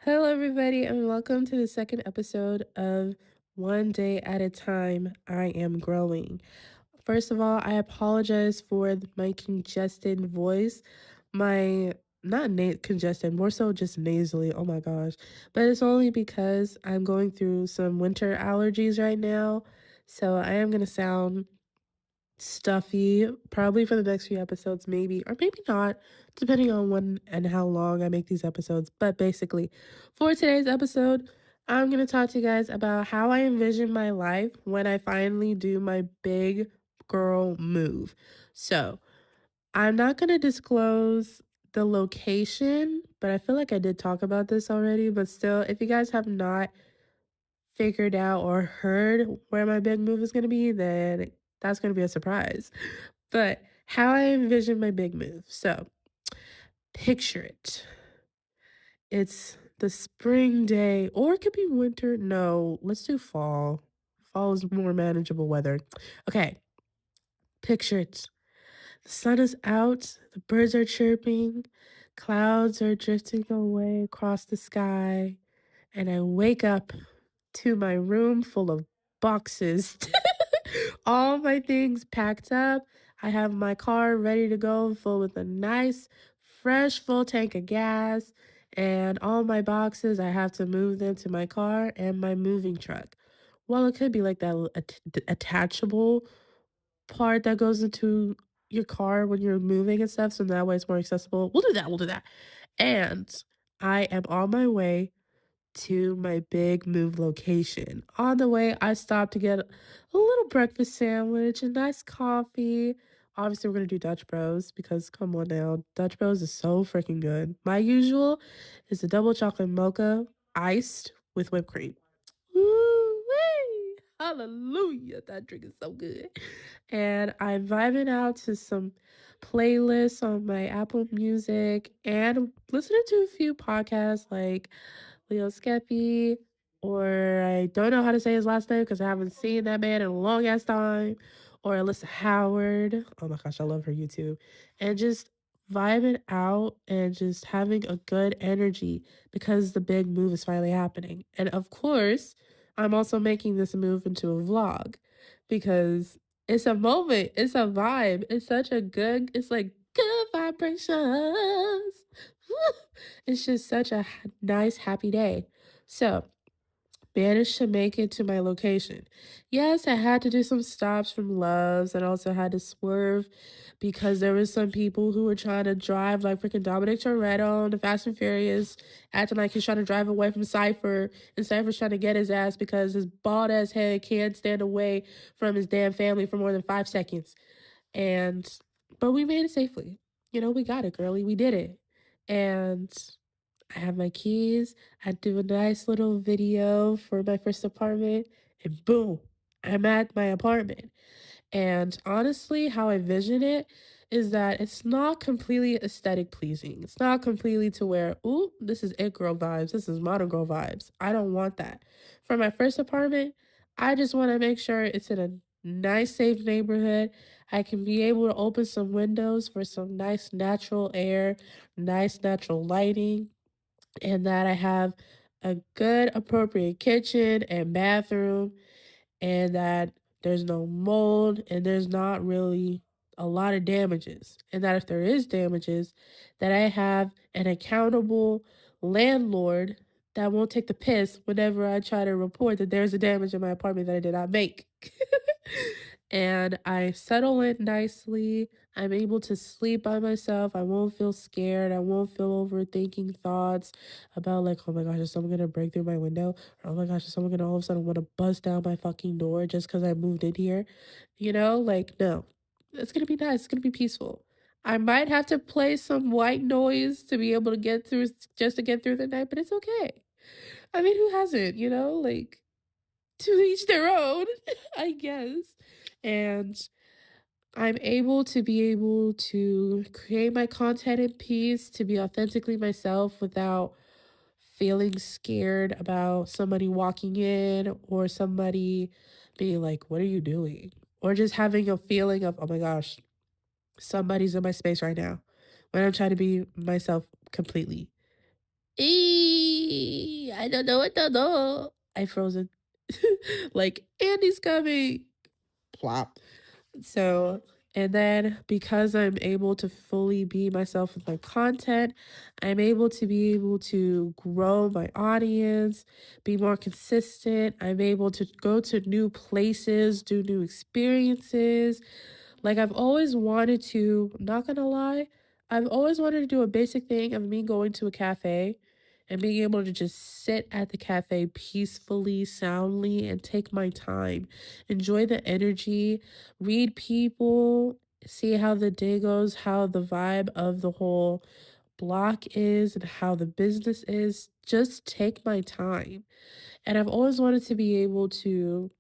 Hello, everybody, and welcome to the second episode of One Day at a Time. I Am Growing. First of all, I apologize for my congested voice. My not congested, more so just nasally. Oh my gosh. But it's only because I'm going through some winter allergies right now. So I am going to sound stuffy, probably for the next few episodes, maybe, or maybe not, depending on when and how long I make these episodes. But basically, for today's episode, I'm going to talk to you guys about how I envision my life when I finally do my big girl move. So, I'm not going to disclose the location, but I feel like I did talk about this already. But still, if you guys have not figured out or heard where my big move is going to be, then that's going to be a surprise. But how I envision my big move. So picture it. It's the spring day, or it could be winter. No, let's do fall. Fall is more manageable weather. Okay, picture it. The sun is out, the birds are chirping, clouds are drifting away across the sky, and I wake up to my room full of boxes. All my things packed up. I have my car ready to go, full with a nice, fresh, full tank of gas. And all my boxes, I have to move them to my car and my moving truck. Well, it could be like that attachable part that goes into your car when you're moving and stuff. So that way it's more accessible. We'll do that. We'll do that. And I am on my way to my big move location. On the way, I stopped to get a little breakfast sandwich, a nice coffee. Obviously, we're gonna do Dutch Bros because come on now, Dutch Bros is so freaking good. My usual is a double chocolate mocha iced with whipped cream. Woo-wee! Hallelujah. That drink is so good. And I'm vibing out to some playlists on my Apple Music and listening to a few podcasts like Leo Skeppy, or I don't know how to say his last name because I haven't seen that man in a long ass time, or Alyssa Howard. Oh my gosh, I love her YouTube. And just vibing out and just having a good energy because the big move is finally happening. And of course, I'm also making this move into a vlog because it's a moment, it's a vibe, it's such a good, it's like good vibrations. It's just such a nice, happy day. So, managed to make it to my location. Yes, I had to do some stops from Loves and also had to swerve because there was some people who were trying to drive like freaking Dominic Toretto on the Fast and Furious, acting like he's trying to drive away from Cypher, and Cypher's trying to get his ass because his bald ass head can't stand away from his damn family for more than 5 seconds. And but we made it safely. You know, we got it, girly. We did it. And I have my keys. I do a nice little video for my first apartment, and boom, I'm at my apartment. And honestly, how I vision it is that it's not completely aesthetic pleasing. It's not completely to where, ooh, this is it girl vibes. This is modern girl vibes. I don't want that. For my first apartment, I just want to make sure it's in a nice, safe neighborhood. I can be able to open some windows for some nice natural air, nice natural lighting, and that I have a good, appropriate kitchen and bathroom, and that there's no mold and there's not really a lot of damages. And that if there is damages, that I have an accountable landlord that won't take the piss whenever I try to report that there's a damage in my apartment that I did not make. And I settle in nicely. I'm able to sleep by myself. I won't feel scared. I won't feel overthinking thoughts about like, oh my gosh, is someone gonna break through my window? Or oh my gosh, is someone gonna all of a sudden want to bust down my fucking door just because I moved in here? You know, like no. It's gonna be nice. It's gonna be peaceful. I might have to play some white noise to be able to get through just to get through the night, but it's okay. I mean, who hasn't, you know? Like to each their own, I guess. And I'm able to create my content in peace, to be authentically myself without feeling scared about somebody walking in or somebody being like, "What are you doing?" Or just having a feeling of, "Oh my gosh, somebody's in my space right now," when I'm trying to be myself completely. I don't know, I don't know. I frozen. Like, Andy's coming. Plop. So, and then because I'm able to fully be myself with my content, I'm able to be able to grow my audience, be more consistent. I'm able to go to new places, do new experiences. Like I've always wanted to, not gonna lie, I've always wanted to do a basic thing of me going to a cafe and being able to just sit at the cafe peacefully, soundly, and take my time, enjoy the energy, read people, see how the day goes, how the vibe of the whole block is, and how the business is. Just take my time. And I've always wanted to be able to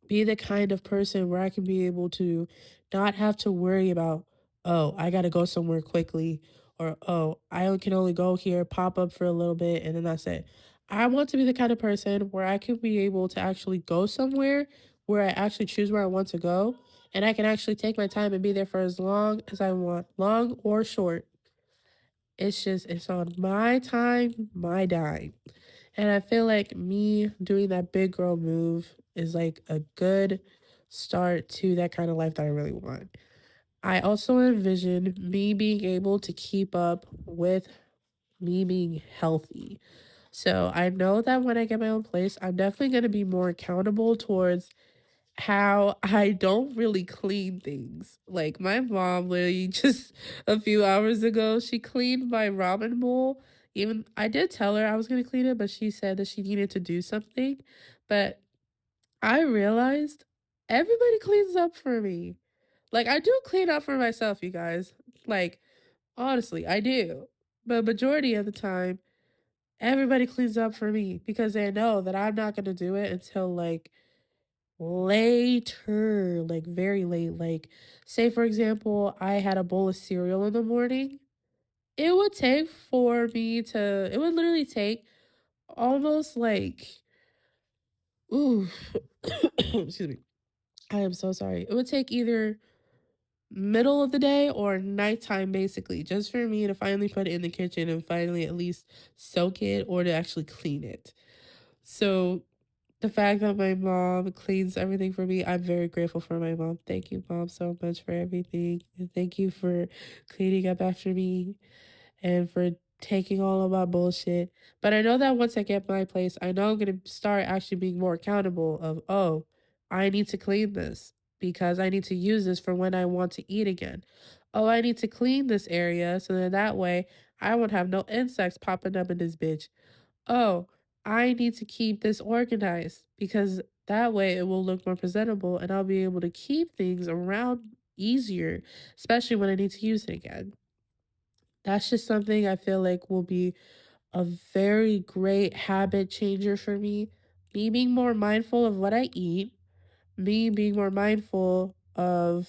be the kind of person where I can be able to not have to worry about, oh, I got to go somewhere quickly, or oh, I can only go here, pop up for a little bit, and then that's it. I want to be the kind of person where I can be able to actually go somewhere where I actually choose where I want to go, and I can actually take my time and be there for as long as I want, long or short. It's on my time, my dime. And I feel like me doing that big girl move is like a good start to that kind of life that I really want. I also envision me being able to keep up with me being healthy. So I know that when I get my own place, I'm definitely going to be more accountable towards how I don't really clean things. Like my mom literally just a few hours ago, she cleaned my ramen bowl. Even I did tell her I was gonna clean it, but she said that she needed to do something. But I realized everybody cleans up for me. Like I do clean up for myself, you guys. Like honestly, I do. But majority of the time, everybody cleans up for me because they know that I'm not gonna do it until like later, like very late. Like, say for example, I had a bowl of cereal in the morning. It would take for me to, it would literally take almost like, ooh, excuse me. I am so sorry. It would take either middle of the day or nighttime, basically, just for me to finally put it in the kitchen and finally at least soak it or to actually clean it. So the fact that my mom cleans everything for me, I'm very grateful for my mom. Thank you, mom, so much for everything. And thank you for cleaning up after me and for taking all of my bullshit. But I know that once I get my place, I know I'm going to start actually being more accountable of, oh, I need to clean this because I need to use this for when I want to eat again. Oh, I need to clean this area so that way I won't have no insects popping up in this bitch. Oh, I need to keep this organized because that way it will look more presentable and I'll be able to keep things around easier, especially when I need to use it again. That's just something I feel like will be a very great habit changer for me. Me being more mindful of what I eat, me being more mindful of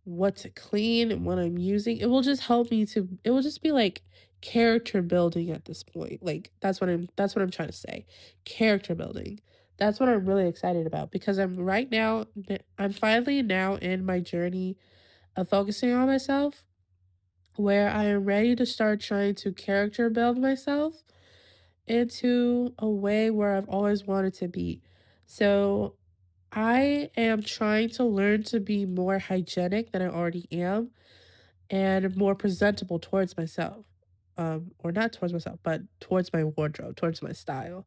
what to clean and what I'm using. It will just help me to, it will just be like character building at this point. Like that's what I'm trying to say. Character building. That's what I'm really excited about because I'm finally now in my journey of focusing on myself where I am ready to start trying to character build myself into a way where I've always wanted to be. So I am trying to learn to be more hygienic than I already am and more presentable towards myself. Or not towards myself, but towards my wardrobe, towards my style.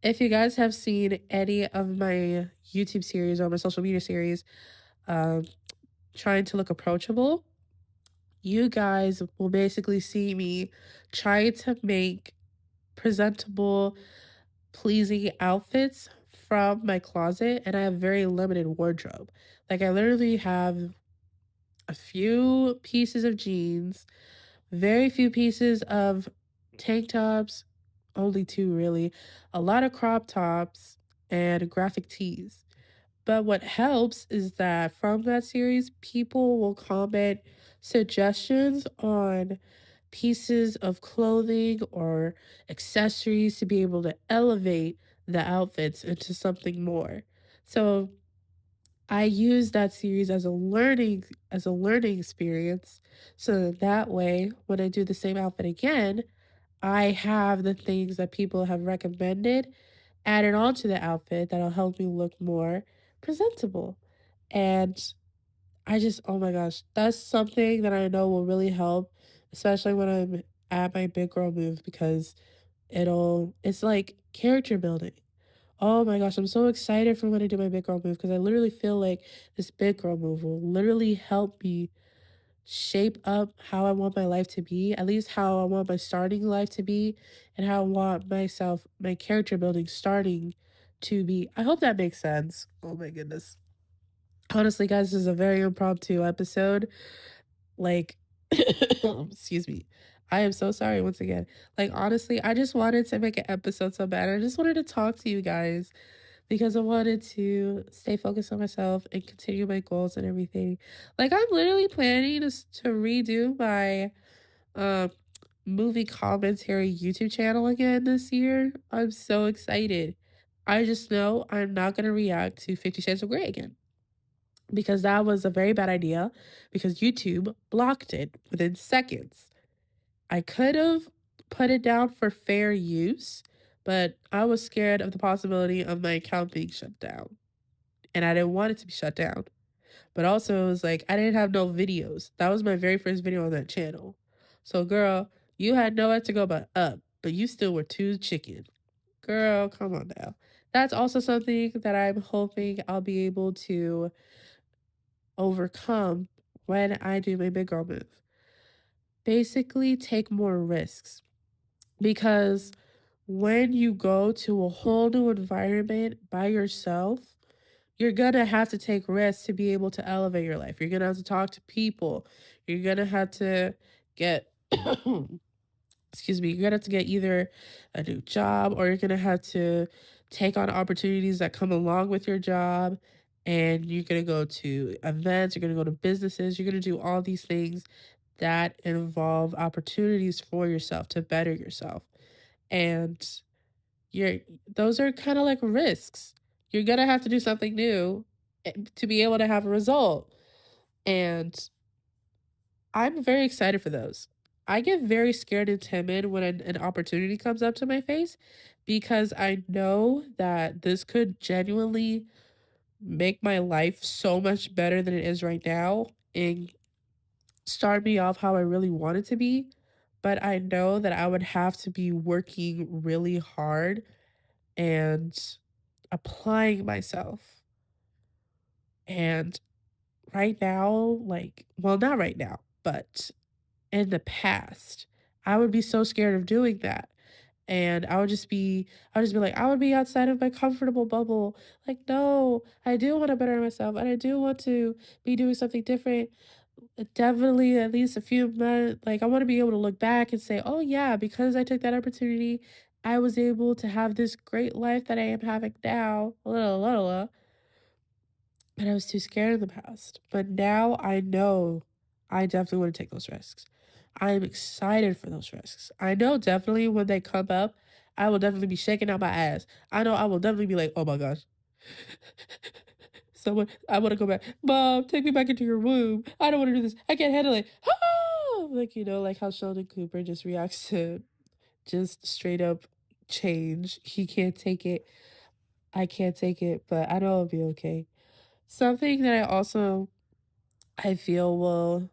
If you guys have seen any of my YouTube series or my social media series, um, trying to look approachable, you guys will basically see me try to make presentable, pleasing outfits from my closet, and I have very limited wardrobe. Like I literally have a few pieces of jeans, very few pieces of tank tops, only two really, a lot of crop tops, and graphic tees. But what helps is that from that series, people will comment suggestions on pieces of clothing or accessories to be able to elevate the outfits into something more. So I use that series as a learning experience so that way when I do the same outfit again, I have the things that people have recommended added on to the outfit that'll help me look more presentable. And I just, oh my gosh, that's something that I know will really help, especially when I'm at my big girl move because it's like character building. Oh my gosh, I'm so excited for when I do my big girl move because I literally feel like this big girl move will literally help me shape up how I want my life to be, at least how I want my starting life to be, and how I want my character building starting to be. I hope that makes sense. Oh my goodness. Honestly, guys, this is a very impromptu episode. Like, excuse me. I am so sorry once again. Like, honestly, I just wanted to make an episode so bad. I just wanted to talk to you guys because I wanted to stay focused on myself and continue my goals and everything. Like, I'm literally planning to redo my um movie commentary YouTube channel again this year. I'm so excited. I just know I'm not gonna react to 50 Shades of Grey again because that was a very bad idea because YouTube blocked it within seconds. I could have put it down for fair use, but I was scared of the possibility of my account being shut down. And I didn't want it to be shut down. But also, it was like, I didn't have no videos. That was my very first video on that channel. So, girl, you had nowhere to go but up, but you still were too chicken. Girl, come on now. That's also something that I'm hoping I'll be able to overcome when I do my big girl move. Basically, take more risks because when you go to a whole new environment by yourself, you're gonna have to take risks to be able to elevate your life. You're gonna have to talk to people. You're gonna have to get, excuse me, you're gonna have to get either a new job or you're gonna have to take on opportunities that come along with your job. And you're gonna go to events, you're gonna go to businesses, you're gonna do all these things that involve opportunities for yourself to better yourself. And you're those are kind of like risks. You're gonna have to do something new to be able to have a result. And I'm very excited for those. I get very scared and timid when an opportunity comes up to my face because I know that this could genuinely make my life so much better than it is right now and start me off how I really want it to be. But I know that I would have to be working really hard and applying myself. And right now, like, well, not right now, but in the past, I would be so scared of doing that. And I would just be like, I would be outside of my comfortable bubble. Like, no, I do want to better myself and I do want to be doing something different. Definitely at least a few months. Like, I want to be able to look back and say, oh, yeah, because I took that opportunity, I was able to have this great life that I am having now. But I was too scared in the past. But now I know I definitely want to take those risks. I am excited for those risks. I know definitely when they come up, I will definitely be shaking out my ass. I know I will definitely be like, oh my gosh. Someone, I want to go back. Mom, take me back into your womb. I don't want to do this. I can't handle it. Like, like how Sheldon Cooper just reacts to just straight up change. He can't take it. I can't take it, but I know it'll be okay. Something that I feel will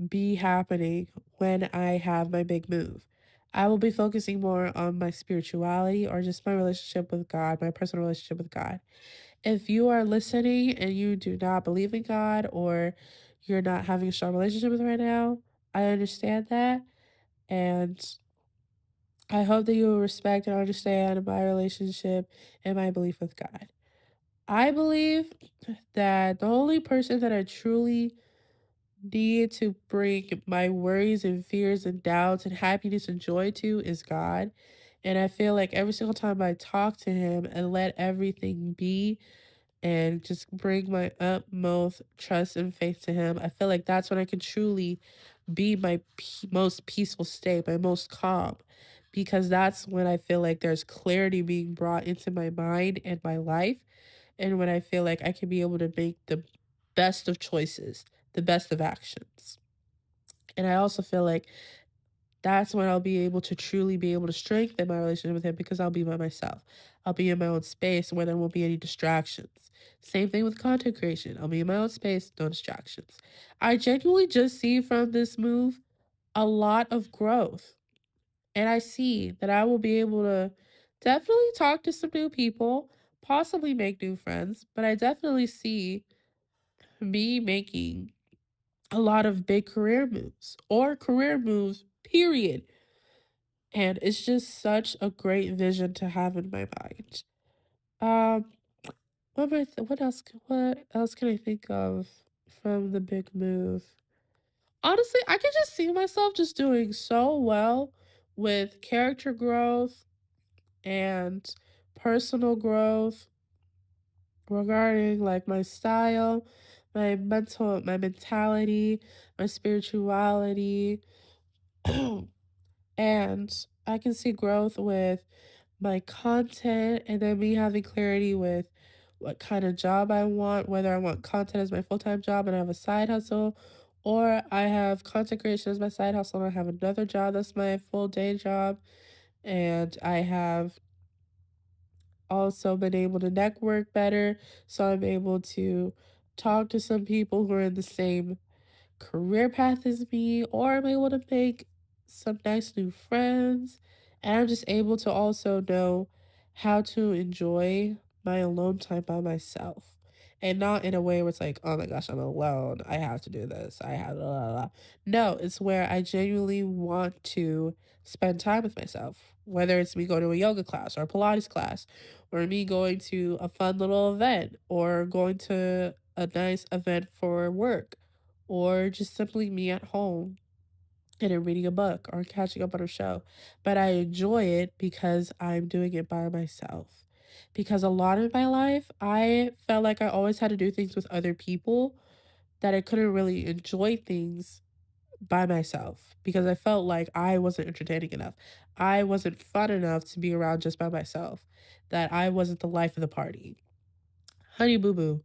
be happening when I have my big move. I will be focusing more on my spirituality or just my relationship with God, my personal relationship with God. If you are listening and you do not believe in God or you're not having a strong relationship with right now, I understand that. And I hope that you will respect and understand my relationship and my belief with God. I believe that the only person that I truly need to bring my worries and fears and doubts and happiness and joy to is God. And I feel like every single time I talk to Him and let everything be and just bring my utmost trust and faith to Him, I feel like that's when I can truly be my most peaceful state, my most calm. Because that's when I feel like there's clarity being brought into my mind and my life and when I feel like I can be able to make the best of choices, the best of actions. And I also feel like That's when I'll be able to truly be able to strengthen my relationship with him because I'll be by myself. I'll be in my own space where there won't be any distractions. Same thing with content creation. I'll be in my own space, no distractions. I genuinely just see from this move a lot of growth. And I see that I will be able to definitely talk to some new people, possibly make new friends, but I definitely see me making a lot of big career moves or career moves, period. And it's just such a great vision to have in my mind. Um, what else can I think of from the big move? Honestly, I can just see myself just doing so well with character growth and personal growth regarding like my style, my mentality, my spirituality, and I can see growth with my content and then me having clarity with what kind of job I want, whether I want content as my full-time job and I have a side hustle, or I have content creation as my side hustle and I have another job that's my full day job. And I have also been able to network better, so I'm able to talk to some people who are in the same career path as me, or I'm able to make some nice new friends. And I'm just able to also know how to enjoy my alone time by myself. And not in a way where it's like, oh my gosh, I'm alone. I have to do this. I have blah, blah, blah. No, it's where I genuinely want to spend time with myself. Whether it's me going to a yoga class or a Pilates class, or me going to a fun little event, or going to a nice event for work, or just simply me at home and I'm reading a book or catching up on a show. But I enjoy it because I'm doing it by myself. Because a lot of my life, I felt like I always had to do things with other people, that I couldn't really enjoy things by myself because I felt like I wasn't entertaining enough. I wasn't fun enough to be around just by myself, that I wasn't the life of the party. Honey boo boo,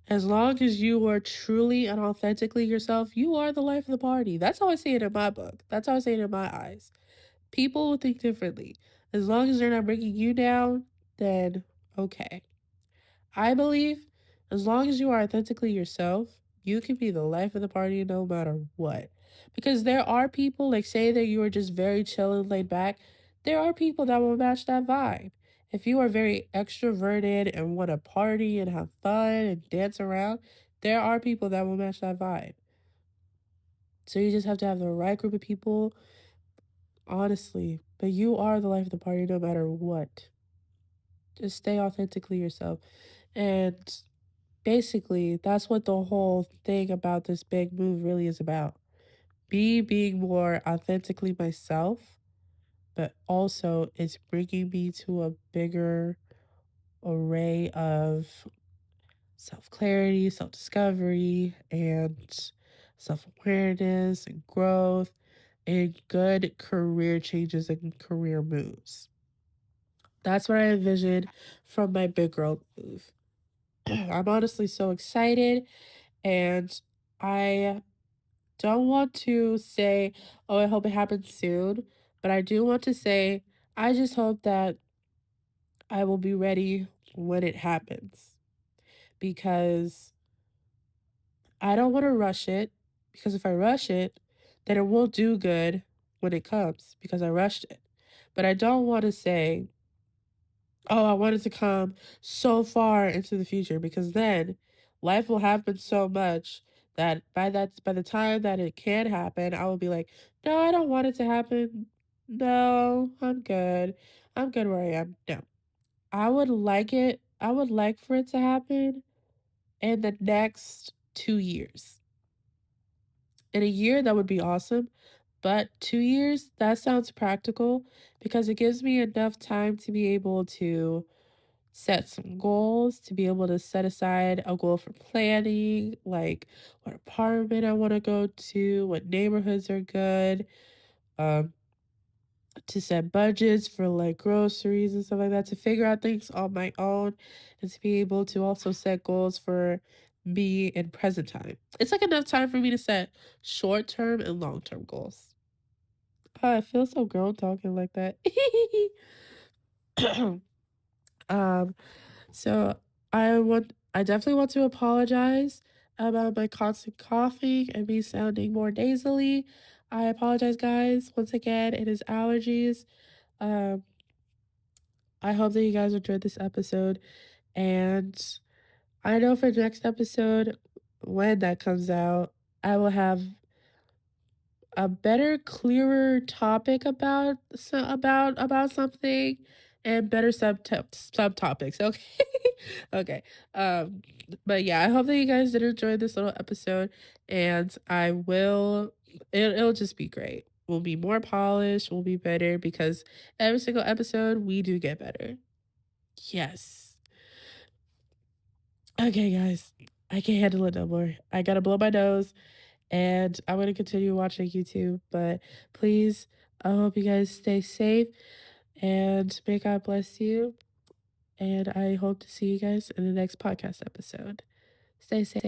as long as you are truly and authentically yourself, you are the life of the party. That's how I see it in my book. That's how I see it in my eyes. People will think differently. As long as they're not bringing you down, then okay. I believe as long as you are authentically yourself, you can be the life of the party no matter what. Because there are people, like, say that you are just very chill and laid back, there are people that will match that vibe. If you are very extroverted and want to party and have fun and dance around, there are people that will match that vibe. So you just have to have the right group of people, honestly. But you are the life of the party no matter what. Just stay authentically yourself. And basically, that's what the whole thing about this big move really is about. Me being more authentically myself, but also it's bringing me to a bigger array of self clarity, self discovery, and self awareness and growth and good career changes and career moves. That's what I envisioned from my big girl move. I'm honestly so excited, and I don't want to say, oh, I hope it happens soon, but I do want to say, I just hope that I will be ready when it happens because I don't want to rush it. Because if I rush it, then it won't do good when it comes because I rushed it. But I don't want to say, oh, I want it to come so far into the future because then life will happen so much that by the time that it can happen, I will be like, no, I don't want it to happen. No, I'm good. I'm good where I am. No. I would like for it to happen in the next 2 years. In a year, that would be awesome. But 2 years, that sounds practical because it gives me enough time to be able to set some goals, to be able to set aside a goal for planning, like what apartment I want to go to, what neighborhoods are good, um, to set budgets for like groceries and stuff like that, to figure out things on my own, and to be able to also set goals for me in present time. It's like enough time for me to set short term and long term goals. I feel so grown talking like that. um, so I definitely want to apologize about my constant coughing and me sounding more nasally. I apologize, guys. Once again, it is allergies. Um, I hope that you guys enjoyed this episode, and I know for the next episode, when that comes out, I will have a better, clearer topic about something and better subtopics. Okay. Okay. Um, but yeah, I hope that you guys did enjoy this little episode, and it'll just be great. We'll be more polished, we'll be better because every single episode we do get better. Yes. Okay, guys. I can't handle it no more. I gotta blow my nose. And I'm going to continue watching YouTube. But please, I hope you guys stay safe and may God bless you. And I hope to see you guys in the next podcast episode. Stay safe.